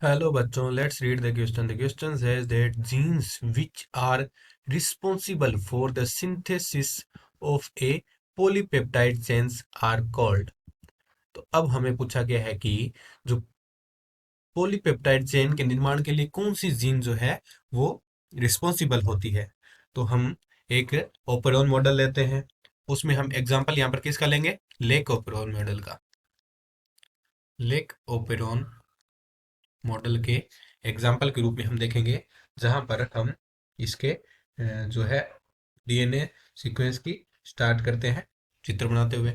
Hello बच्चों, let's read the question. The question says that genes which are responsible for the synthesis of a polypeptide chains are called. तो अब हमें पूछा गया है कि जो पॉलीपेप्टाइड चेन के निर्माण के लिए कौन सी जीन जो है वो रिस्पॉन्सिबल होती है। तो हम एक ओपेरॉन मॉडल लेते हैं। उसमें हम एग्जांपल यहाँ पर किसका लेंगे? लेक ओपेरॉन मॉडल का। लेक ओपेरॉन मॉडल के एग्जाम्पल के रूप में हम देखेंगे, जहां पर हम इसके जो है डीएनए सीक्वेंस की स्टार्ट करते हैं चित्र बनाते हुए।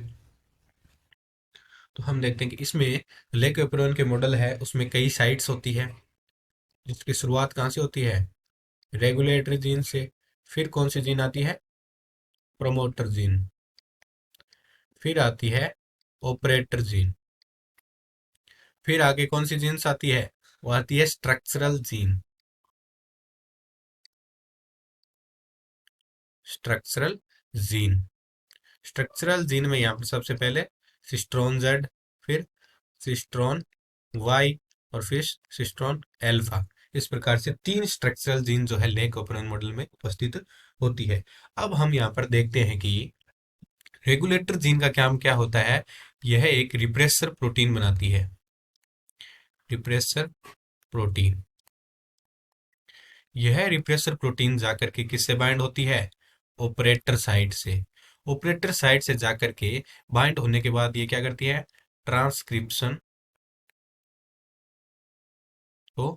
तो हम देखते हैं कि इसमें लेक एप्रोन के मॉडल है, उसमें कई साइट्स होती है, जिसकी शुरुआत कहाँ से होती है? रेगुलेटरी जीन से। फिर कौन सी जीन आती है? Promoter gene. फिर आती है ऑपरेटर जीन। फिर आगे कौन सी जीन्स आती है? वो आती है structural gene. Structural gene. Structural gene में यहाँ पर सबसे पहले सिस्ट्रॉन जेड, फिर सिस्ट्रॉन वाई और फिर सिस्ट्रॉन एल्फा। इस प्रकार से तीन स्ट्रक्चरल जीन जो है लेक ओपरन मॉडल में उपस्थित होती है। अब हम यहाँ पर देखते हैं कि रेगुलेटर जीन का काम क्या होता है। यह एक रिप्रेसर प्रोटीन बनाती है। Repressor protein. यह रिप्रेसर प्रोटीन जाकर के किससे बाइंड होती है? ऑपरेटर साइट से। ऑपरेटर साइट से जाकर के बाइंड होने के बाद ये क्या करती है? ट्रांसक्रिप्शन को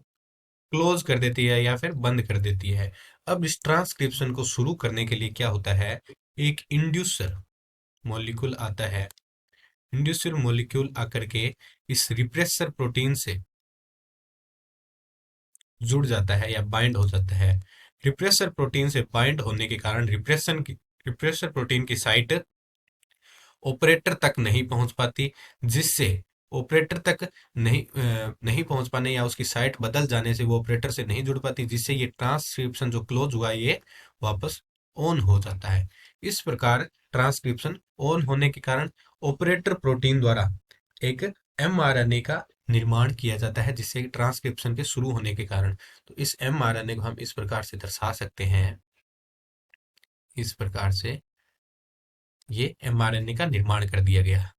क्लोज कर देती है या फिर बंद कर देती है। अब इस ट्रांसक्रिप्शन को शुरू करने के लिए क्या होता है? एक इंड्यूसर मॉलिक्यूल आता है। इंड्यूसर मॉलिक्यूल आकर के इस रिप्रेसर प्रोटीन से जुड़ जाता है या बाइंड हो जाता है। रिप्रेसर प्रोटीन से बाइंड होने के कारण रिप्रेसर प्रोटीन की साइट ऑपरेटर तक नहीं पहुंच पाती, जिससे ऑपरेटर तक नहीं पहुंच पाने या उसकी साइट बदल जाने से वो ऑपरेटर से नहीं जुड़ पाती, जिससे ये ट्रांसक्रिप्शन जो क्लोज हुआ ये वापस ऑन हो जाता है। इस प्रकार ट्रांसक्रिप्शन ऑन होने के कारण ऑपरेटर प्रोटीन द्वारा एक एमआरएनए का निर्माण किया जाता है, जिससे ट्रांसक्रिप्शन के शुरू होने के कारण। तो इस एमआरएनए को हम इस प्रकार से दर्शा सकते हैं। इस प्रकार से ये एमआरएनए का निर्माण कर दिया गया।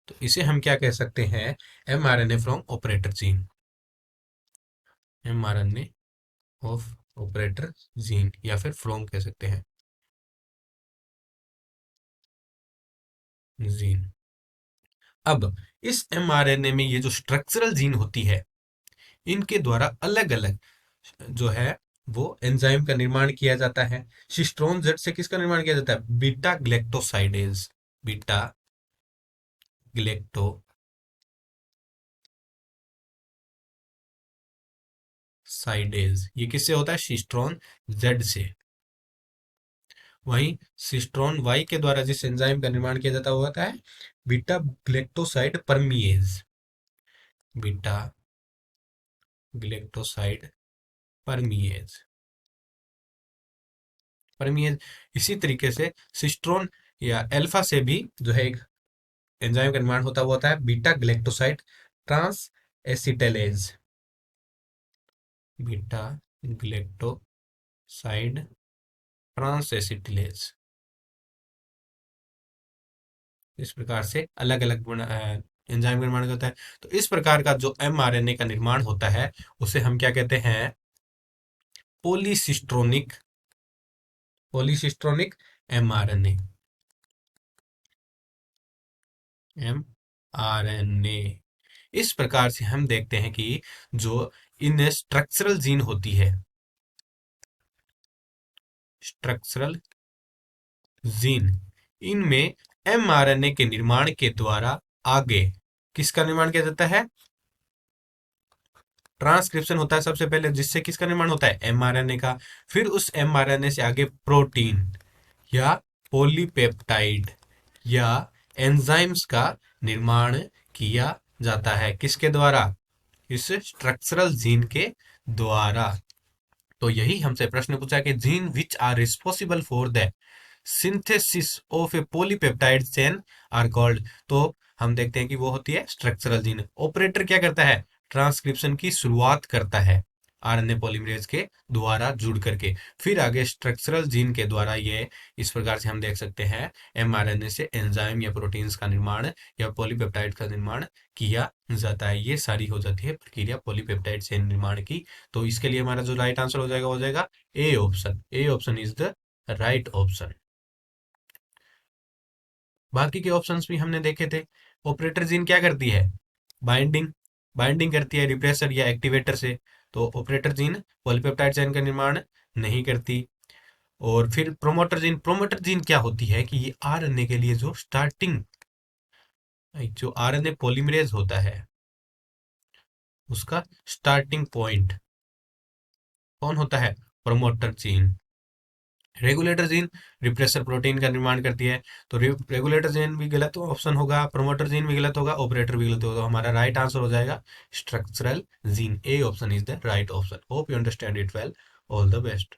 तो इसे हम क्या कह सकते हैं? MRNA from operator gene. MRNA of operator gene या फिर फ्रॉम कह सकते हैं जीन। अब इस एमआरएनए में ये जो स्ट्रक्चरल जीन होती है, इनके द्वारा अलग अलग जो है वो एंजाइम का निर्माण किया जाता है। सिस्ट्रोन जेड से किसका निर्माण किया जाता है? Beta galactosidase. बीटा ग्लेक्टोसाइडेज ये किससे होता है? सिस्ट्रोन जेड से। वहीं सिस्ट्रोन वाई के द्वारा जिस एंजाइम का निर्माण किया जाता है वो होता है बीटा ग्लेक्टोसाइड परमिएज। बीटा ग्लेक्टोसाइड परमिएज। परमिएज। इसी तरीके से सिस्ट्रोन या एल्फा से भी जो है एक एंजाइम का निर्माण होता है, वो होता है beta galactoside trans acetylase. Beta galactoside trans acetylase. इस प्रकार से अलग अलग एंजाइम का निर्माण होता है। तो इस प्रकार का जो एमआरएनए का निर्माण होता है उसे हम क्या कहते हैं? पॉलीसिस्ट्रोनिक। पॉलीसिस्ट्रोनिक एमआरएनए। एमआरएनए। इस प्रकार से हम देखते हैं कि जो इन स्ट्रक्चरल जीन होती है, स्ट्रक्चरल जीन, इनमें एमआरएनए के निर्माण के द्वारा आगे किसका निर्माण किया जाता है? ट्रांसक्रिप्शन होता है सबसे पहले, जिससे किसका निर्माण होता है? एमआरएनए का। फिर उस एमआरएनए से आगे प्रोटीन या पॉलीपेप्टाइड या एंजाइम्स का निर्माण किया जाता है। किसके द्वारा? इस स्ट्रक्चरल जीन के द्वारा। तो यही हमसे प्रश्न पूछा कि gene which are responsible for the synthesis of a polypeptide chain are called. तो हम देखते हैं कि वो होती है स्ट्रक्चरल जीन। ऑपरेटर क्या करता है? ट्रांसक्रिप्शन की शुरुआत करता है आरएनए पॉलीमरेज के द्वारा जुड़ करके। फिर आगे स्ट्रक्चरल जीन के द्वारा ये इस प्रकार से हम देख सकते हैं एमआरएनए से एंजाइम या प्रोटीन्स का निर्माण या पॉलीपेप्टाइड का निर्माण किया जाता है। ये सारी हो जाती है प्रक्रिया पॉलीपेप्टाइड से निर्माण की। तो इसके लिए हमारा जो राइट आंसर हो जाएगा A option. A option is the right option. बाकी के ऑप्शंस भी हमने देखे थे। ऑपरेटर जीन क्या करती है? बाइंडिंग। बाइंडिंग करती है रिप्रेसर या एक्टिवेटर से। तो ऑपरेटर जीन पॉलीपेप्टाइड चेन का निर्माण नहीं करती। और फिर प्रोमोटर जीन। प्रोमोटर जीन क्या होती है कि ये आरएनए के लिए जो आरएनए पॉलीमरेज होता है उसका स्टार्टिंग पॉइंट कौन होता है? Promoter gene. Regulator gene repressor protein का निर्माण करती है। तो रेगुलेटर जीन भी गलत ऑप्शन होगा, प्रोमोटर जीन भी गलत होगा, ऑपरेटर भी गलत होगा। तो हमारा राइट आंसर हो जाएगा structural gene. A option is the right option. Hope you understand it well. All the best.